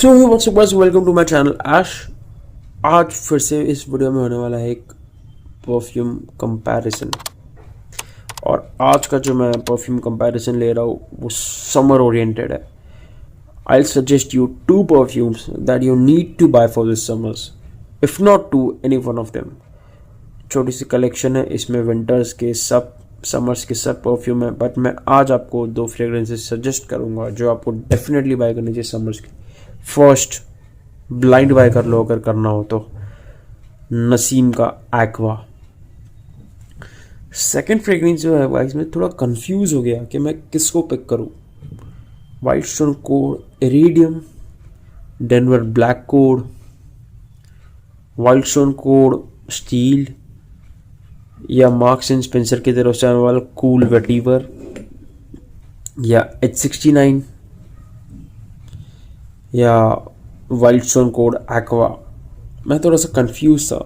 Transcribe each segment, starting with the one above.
So what's up guys, welcome to my channel Aish. आज फिर से इस वीडियो में होने वाला है एक परफ्यूम कंपैरिजन। और आज का जो मैं परफ्यूम कंपैरिजन ले रहा हूँ वो समर ओरिएंटेड है। I will suggest you two perfumes that you need to buy for this summers, if not two any one of them. छोटी सी कलेक्शन है, इसमें विंटर्स के सब, समर्स के सब परफ्यूम है, बट मैं आज आपको दो फ्रेग्रेंसेस सजेस्ट करूंगा जो आपको डेफिनेटली बाय करनी चाहिए समर्स की। फर्स्ट, ब्लाइंड बाय कर लो अगर करना हो तो, नसीम का एक्वा। सेकंड फ्रेग्रेंस जो है वाइस में थोड़ा कंफ्यूज हो गया कि मैं किसको पिक करूं। Wild stone code iridium, Denver black code, wild stone code steel, या मार्क्स एंड स्पेंसर की तरफ से आने वाला कूल वेटिवर, या H69, या वाइल्ड स्टोन कोड एक्वा। मैं थोड़ा सा कंफ्यूज था,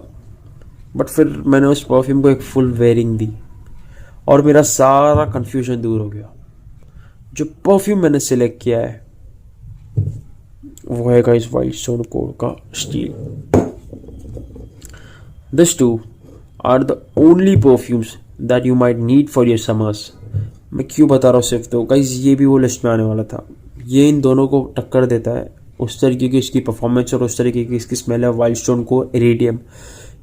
बट फिर मैंने उस परफ्यूम को एक फुल वेयरिंग दी और मेरा सारा कंफ्यूजन दूर हो गया। जो परफ्यूम मैंने सिलेक्ट किया है वो है गाइस वाइल्ड स्टोन कोड का steel. This two are the only perfumes that you might need for your summers. मैं क्यों बता रहा हूँ सिर्फ तो गाइस, ये भी वो लिस्ट में आने वाला था। ये इन दोनों को टक्कर देता है, उस तरीके की इसकी परफॉर्मेंस और उस तरीके की इसकी स्मेल है वाइल्ड स्टोन को इरिडियम।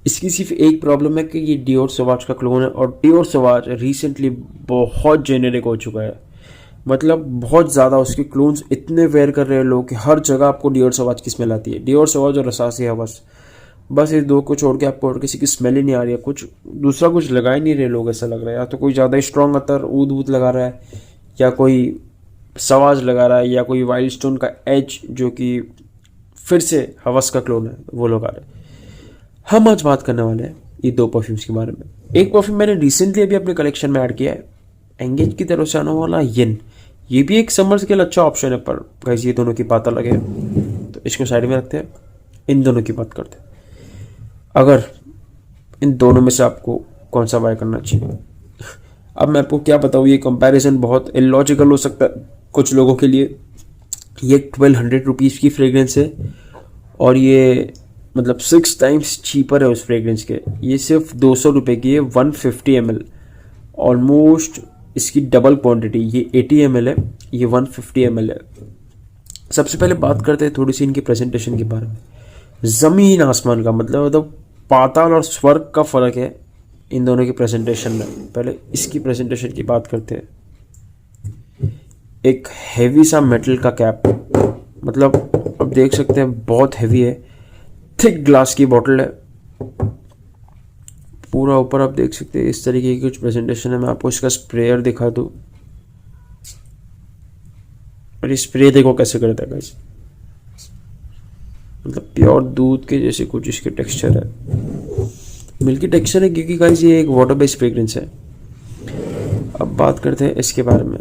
इसकी सिर्फ एक प्रॉब्लम है कि ये डियोर सवाज का क्लोन है, और डियोर सवाज रिसेंटली बहुत जेनेरिक हो चुका है। मतलब बहुत ज़्यादा उसके क्लोन्स इतने वेयर कर रहे हैं लोग कि हर जगह आपको डियोर सवाज की स्मेल आती है। डियोर सवाज और रसासी है, बस इस दो को छोड़ के आपको और किसी की स्मेल ही नहीं आ रही है। कुछ दूसरा कुछ लगा ही नहीं रहे लोग, ऐसा लग रहा है। या तो कोई ज़्यादा स्ट्रॉन्ग अतर ऊद वूद लगा रहा है, या कोई सवाज लगा रहा है, या कोई वाइल्ड स्टोन का एज जो कि फिर से हवस का क्लोन है वो लगा रहे हैं। हम आज बात करने वाले हैं ये दो परफ्यूम्स के बारे में। एक परफ्यूम मैंने रिसेंटली अभी अपने कलेक्शन में ऐड किया है, एंगेज की तरफ से आने वाला येन। ये भी एक समर्स के लिए अच्छा ऑप्शन है, पर गाइस ये दोनों की बात अलग है, तो इसको साइड में रखते हैं, इन दोनों की बात करते हैं। अगर इन दोनों में से आपको कौन सा बाय करना चाहिए, अब मैं आपको क्या बताऊँ, ये कंपैरिजन बहुत इलॉजिकल हो सकता है कुछ लोगों के लिए। ये 1200 रुपीज़ की फ्रेग्रेंस है, और ये मतलब 6 टाइम्स चीपर है उस फ्रेग्रेंस के। ये सिर्फ 200 रुपये की है, 150 ml, ऑलमोस्ट इसकी डबल क्वांटिटी। ये 80 ml है, ये 150 ml है। सबसे पहले बात करते हैं थोड़ी सी इनकी प्रेजेंटेशन के बारे में। ज़मीन आसमान का मतलब पाताल और स्वर्ग का फ़र्क है इन दोनों की प्रेजेंटेशन में। पहले इसकी प्रेजेंटेशन की बात करते हैं। एक हैवी सा मेटल का कैप, मतलब अब देख सकते हैं बहुत हैवी है। थिक ग्लास की बोतल है पूरा ऊपर, आप देख सकते हैं इस तरीके की कुछ प्रेजेंटेशन है। मैं आपको इसका स्प्रेयर दिखा दूँ, और ये स्प्रे देखो कैसे करता है गाइस, मतलब प्योर दूध के जैसे कुछ इसके टेक्सचर है, मिल्की टेक्सचर है, क्योंकि गाइस ये एक वाटर बेस्ड फ्रेग्रेंस है। अब बात करते हैं इसके बारे में।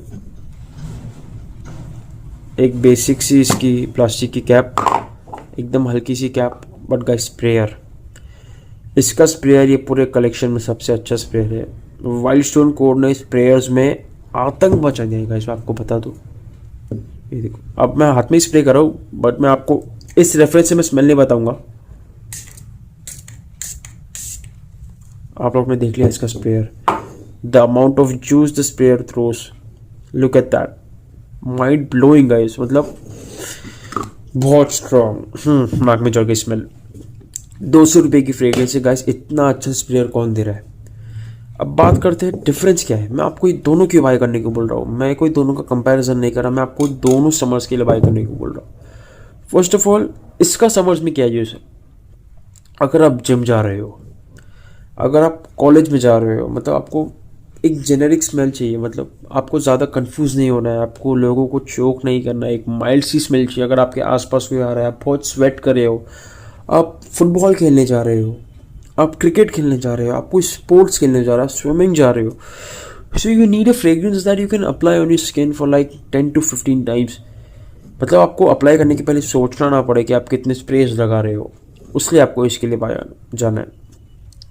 एक बेसिक सी इसकी प्लास्टिक की कैप, एकदम हल्की सी कैप, बट गाइस स्प्रेयर, इसका स्प्रेयर ये पूरे कलेक्शन में सबसे अच्छा स्प्रेयर है। वाइल्ड स्टोन कोड ने स्प्रेयर्स में आतंक मचा दिया गाइस, मैं आपको बता दूं। ये देखो, अब मैं हाथ में ही स्प्रे कर रहा हूँ, बट मैं आपको इस रेफरेंस से मैं स्मेल नहीं बताऊंगा। आप लोग ने देख लिया इसका sprayer, the amount of juice the sprayer throws, look at that, mind blowing guys, मतलब बहुत स्ट्रॉन्ग। नाक में चढ़ गई स्मेल। 200 रुपये की फ्रेग्रेंस है गाइस, इतना अच्छा स्प्रेयर कौन दे रहा है। अब बात करते हैं डिफरेंस क्या है। मैं आपको ये दोनों की बाय करने को बोल रहा हूँ, मैं कोई दोनों का कंपैरिजन नहीं कर रहा, मैं आपको दोनों समर्स के लिए बाय करने को बोल रहा हूँ। फर्स्ट ऑफ ऑल, इसका समर्स में क्या यूज़ है। अगर आप जिम जा रहे हो, अगर आप कॉलेज में जा रहे हो, मतलब आपको एक जेनेरिक स्मेल चाहिए, मतलब आपको ज़्यादा कंफ्यूज नहीं होना है, आपको लोगों को चोक नहीं करना है, एक माइल्ड सी स्मेल चाहिए। अगर आपके आसपास कोई आ रहा है, आप बहुत स्वेट कर रहे हो, आप फुटबॉल खेलने जा रहे हो, आप क्रिकेट खेलने जा रहे हो, आप कोई स्पोर्ट्स खेलने जा रहे हो, स्विमिंग जा रहे हो, so you need a fragrance that you can apply on your skin for like 10 to 15 times. मतलब आपको अप्लाई करने के पहले सोचना ना पड़े कि आप कितने स्प्रेज लगा रहे हो, उसलिए आपको इसके लिए जाना है।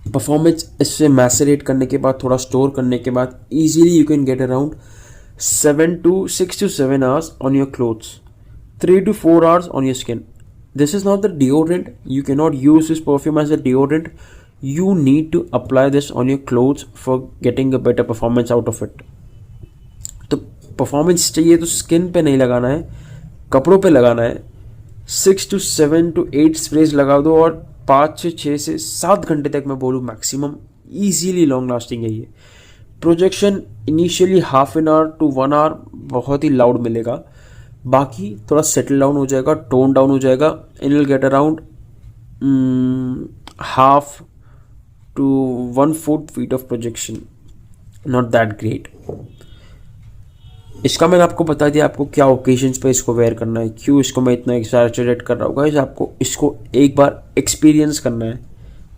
परफॉर्मेंस इससे मैसरेट करने के बाद, थोड़ा स्टोर करने के बाद, easily you can get around 6 to 7 hours on your clothes, 3 to 4 hours on your skin. This is not the deodorant. You cannot use this perfume as a deodorant. You need to apply this on your clothes for getting a better performance out of it. तो performance चाहिए तो skin पे नहीं लगाना है, कपड़ों पे लगाना है. 6 to 7 to 8 स्प्रेज लगा दो और 5 से 6 से 7 घंटे तक मैं बोलूँ मैक्सिमम. ईजीली लॉन्ग लास्टिंग है ये. Projection initially half an hour to 1 hour बहुत ही लाउड मिलेगा, बाकी थोड़ा सेटल डाउन हो जाएगा, टोन डाउन हो जाएगा. And will get around half to 1/4 feet of projection. Not that great. इसका मैंने आपको बता दिया आपको क्या ओकेजन्स पे इसको वेयर करना है, क्यों इसको मैं इतना एक्सैचुरेट कर रहा हूँ. गाइस आपको इसको एक बार एक्सपीरियंस करना है.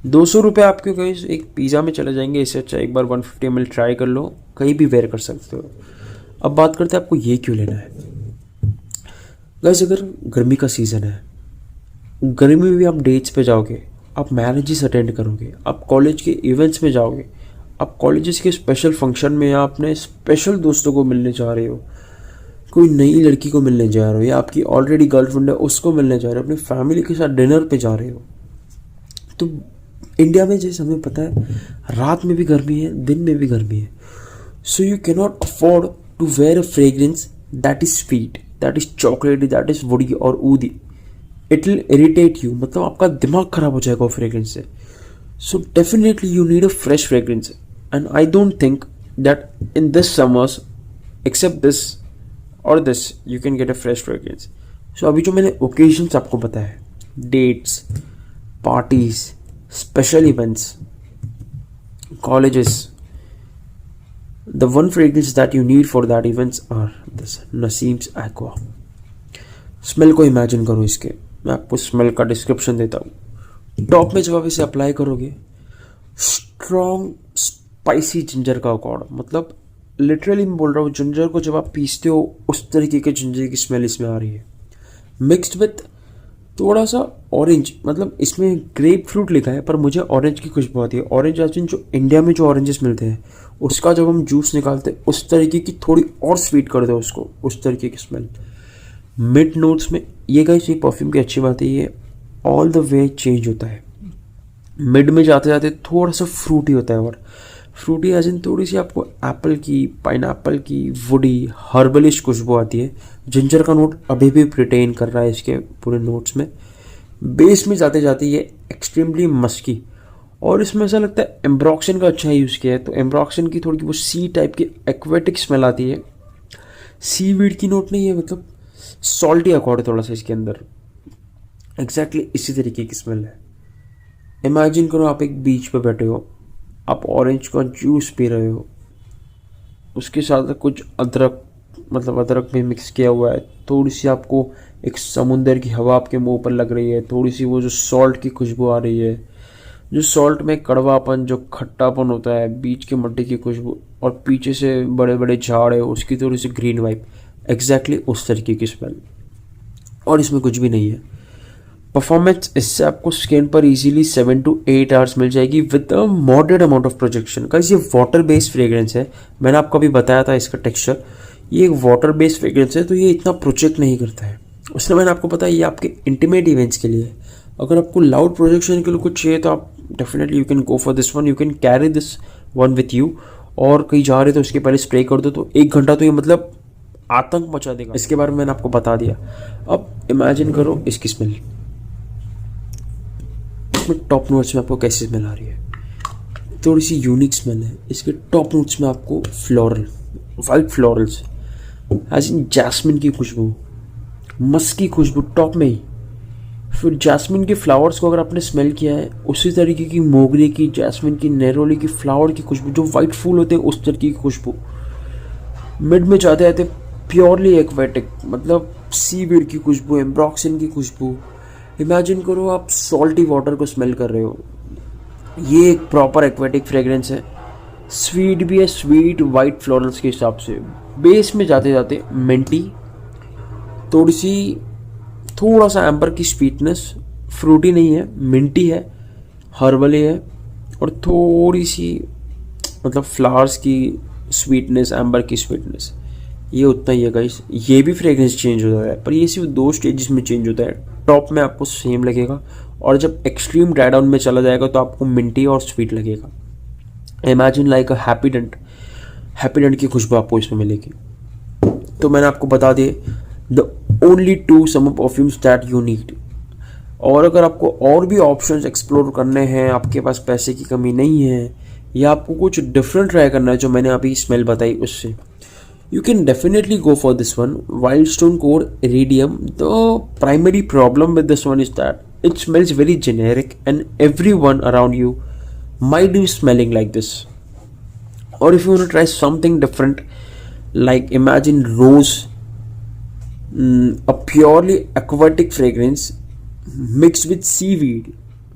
200 रुपये आपके गाइस एक पिज़्ज़ा में चले जाएंगे. इससे अच्छा एक बार 150 ml ट्राई कर लो, कहीं भी वेयर कर सकते हो. अब बात करते हैं आपको ये क्यों लेना है. गाइस अगर गर्मी का सीज़न है, गर्मी में भी आप डेट्स पे जाओगे, आप मैरिजेस अटेंड करोगे, आप कॉलेज के इवेंट्स में जाओगे, आप कॉलेजेस के स्पेशल फंक्शन में या अपने स्पेशल दोस्तों को मिलने जा रहे हो, कोई नई लड़की को मिलने जा रहे हो, या आपकी ऑलरेडी गर्लफ्रेंड है उसको मिलने जा रहे हो, अपनी फैमिली के साथ डिनर पे जा रहे हो. तो इंडिया में जैसे हमें पता है रात में भी गर्मी है, दिन में भी गर्मी है. So you cannot afford to wear a fragrance that is sweet, that is chocolatey, that is woody और ऊदी. इट विल इरिटेट यू, मतलब आपका दिमाग खराब हो जाएगा वो फ्रेग्रेंस से. So definitely you need a fresh fragrance. And I don't think that in this summers except this और this you can get a fresh fragrance. So अभी जो मैंने ओकेजन्स आपको बताया, dates, parties, special events, colleges, the one fragrance that you need for that events are this Naseem's Aqua. Smell को imagine करो इसके, मैं आपको स्मेल का डिस्क्रिप्शन देता हूँ. टॉप में जब आप इसे अप्लाई करोगे, स्ट्रॉन्ग स्पाइसी जिंजर का अकॉर्ड, मतलब लिटरली मैं बोल रहा हूँ जिंजर को जब आप पीसते हो उस तरीके के जिंजर की स्मेल इसमें आ रही है. मिक्सड विथ थोड़ा सा ऑरेंज, मतलब इसमें ग्रेप फ्रूट लिखा है पर मुझे ऑरेंज की खुशबू आती है. ऑरेंज आज जो इंडिया में जो ऑरेंजेस मिलते हैं उसका जब हम जूस निकालते हैं उस तरीके की थोड़ी और स्वीट कर दो उसको, उस तरीके की स्मेल. मिड नोट्स में ये गाइस ये परफ्यूम की अच्छी बात है, ये ऑल द वे चेंज होता है. मिड में जाते जाते थोड़ा सा फ्रूटी होता है, और फ्रूटी एज इन थोड़ी सी आपको एप्पल की, पाइनएप्पल की, वुडी, हर्बलिश खुशबू आती है. जिंजर का नोट अभी भी रिटेन कर रहा है इसके पूरे नोट्स में. बेस में जाते जाते ये एक्सट्रीमली मस्की, और इसमें ऐसा लगता है एम्ब्रॉक्सन का अच्छा यूज़ किया है. तो एम्ब्रॉक्सन की थोड़ी वो सी टाइप की एक्वेटिक स्मेल आती है. सी वीड की नोट नहीं है, मतलब सॉल्टी अकॉर्ड थोड़ा सा इसके अंदर. एग्जैक्टली इसी तरीके की स्मेल है. इमेजिन करो आप एक बीच पे बैठे हो, आप ऑरेंज का जूस पी रहे हो, उसके साथ कुछ अदरक, मतलब अदरक में मिक्स किया हुआ है, थोड़ी सी आपको एक समुंदर की हवा आपके मुंह पर लग रही है, थोड़ी सी वो जो सॉल्ट की खुशबू आ रही है, जो सॉल्ट में कड़वापन, जो खट्टापन होता है, बीच के मट्टी की खुशबू, और पीछे से बड़े बड़े झाड़ है उसकी थोड़ी सी ग्रीन वाइब. एग्जैक्टली उस तरीके की स्मेल, और इसमें कुछ भी नहीं है. परफॉर्मेंस इससे आपको स्किन पर इजीली 7 to 8 आवर्स मिल जाएगी with a moderate amount of projection. Guys ये वाटर बेस्ड फ्रेग्रेंस है, मैंने आपको अभी बताया था इसका टेक्सचर. ये एक वाटर बेस्ड फ्रेग्रेंस है तो ये इतना प्रोजेक्ट नहीं करता है. उसने मैंने आपको बताया ये आपके इंटीमेट इवेंट्स के लिए है. अगर आपको लाउड प्रोजेक्शन के लिए कुछ चाहिए तो आप definitely you can go for this one. You can carry this one with you, और कहीं जा रहे तो उसके पहले स्प्रे कर दो तो 1 घंटा तो ये मतलब आतंक मचा देगा. इसके बारे में मैंने आपको बता दिया. अब इमेजिन करो इसकी स्मेल, टॉप नोट्स में आपको कैसी स्मेल आ रही है. थोड़ी सी यूनिक स्मेल है. इसके टॉप नोट्स में आपको floral, white florals, as in jasmine की खुशबू, मस्क की खुशबू टॉप में ही. फिर जैस्मिन के फ्लावर्स को अगर आपने स्मेल किया है, उसी तरीके की मोगरे की, जैस्मिन की, नेरोली की फ्लावर की खुशबू, जो वाइट फूल होते हैं उस तरीके की खुशबू. मिड में जाते जाते प्योरली एक्वेटिक, मतलब सी वीड की खुशबू, एम्ब्रॉक्सिन की खुशबू. इमेजिन करो आप सॉल्टी वाटर को स्मेल कर रहे हो. ये एक प्रॉपर एक्वेटिक फ्रेग्रेंस है. स्वीट भी है, स्वीट वाइट फ्लोरल्स के हिसाब से. बेस में जाते जाते मिंटी, थोड़ा सा एम्बर की स्वीटनेस, फ्रूटी नहीं है, मिंटी है, हर्बली है, और थोड़ी सी मतलब फ्लावर्स की स्वीटनेस, एम्बर की स्वीटनेस. ये उतना ही है गाइस. ये भी फ्रेग्रेंस चेंज होता है पर ये सिर्फ 2 स्टेजेस में चेंज होता है. टॉप में आपको सेम लगेगा, और जब एक्सट्रीम ड्राई डाउन में चला जाएगा तो आपको मिंटी और स्वीट लगेगा। Imagine like a Happydent की खुशबू आपको इसमें मिलेगी। तो मैंने आपको बता दिए the only 2 summer perfumes that you need. और अगर आपको और भी ऑप्शंस एक्सप्लोर करने हैं, आपके पास पैसे की कमी नहीं है, या आपको कुछ डिफरेंट ट्राई करना है जो मैंने अभी स्मेल बताई उससे, you can definitely go for this one, Wildstone Core Iridium. The primary problem with this one is that it smells very generic and everyone around you might be smelling like this. Or if you want to try something different, like imagine rose, a purely aquatic fragrance mixed with seaweed,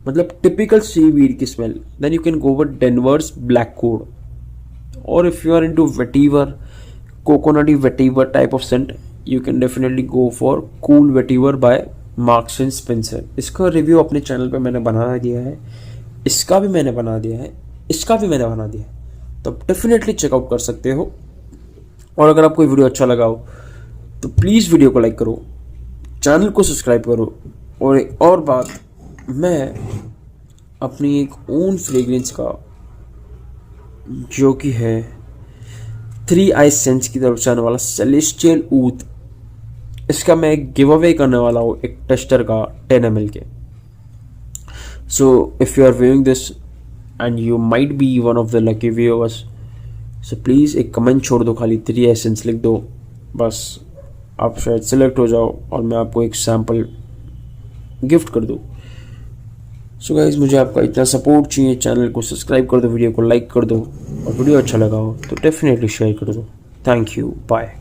मतलब typical seaweed की smell, then you can go with Denver's Black Code. Or if you are into vetiver, coconutty vetiver type of scent, you can definitely go for Cool Vetiver by Marks and Spencer. इसका review अपने channel पे मैंने बना दिया है, इसका भी मैंने बना दिया है, इसका भी मैंने बना दिया है, तो डेफिनेटली चेकआउट कर सकते हो। और अगर आपको वीडियो अच्छा लगा हो तो प्लीज़ वीडियो को लाइक करो, चैनल को सब्सक्राइब करो। और एक और बात, मैं अपनी एक ओन फ्रेग्रेंस का जो कि है 3 Eyes Scents की तरफ से आने वाला सेलेस्टियल ऊथ, इसका मैं एक गिव अवे करने वाला हूँ एक टेस्टर का 10 ml के। So if you are viewing this and you might be one of the lucky viewers, so please एक कमेंट छोड़ दो, खाली 3 Eyes Scents लिख दो, बस आप शायद सिलेक्ट हो जाओ और मैं आपको एक सैम्पल गिफ्ट कर दूँ। सो गाइज, मुझे आपका इतना सपोर्ट चाहिए, चैनल को सब्सक्राइब कर दो, वीडियो को लाइक कर दो, और वीडियो अच्छा लगा हो तो डेफिनेटली शेयर कर दो। Thank you, bye.